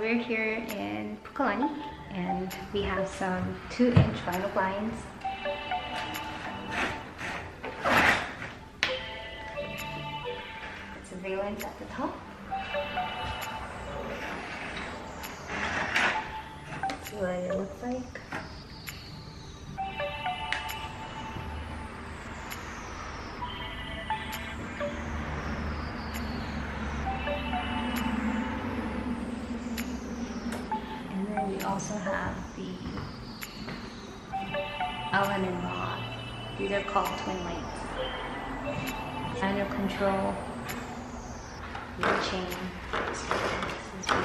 we're here in Pukalani and we have some 2-inch vinyl blinds. It's a valance at the top. This is what it looks like. We also have the Allen and rod. These are called twin links. Manual control, wheel chain. This is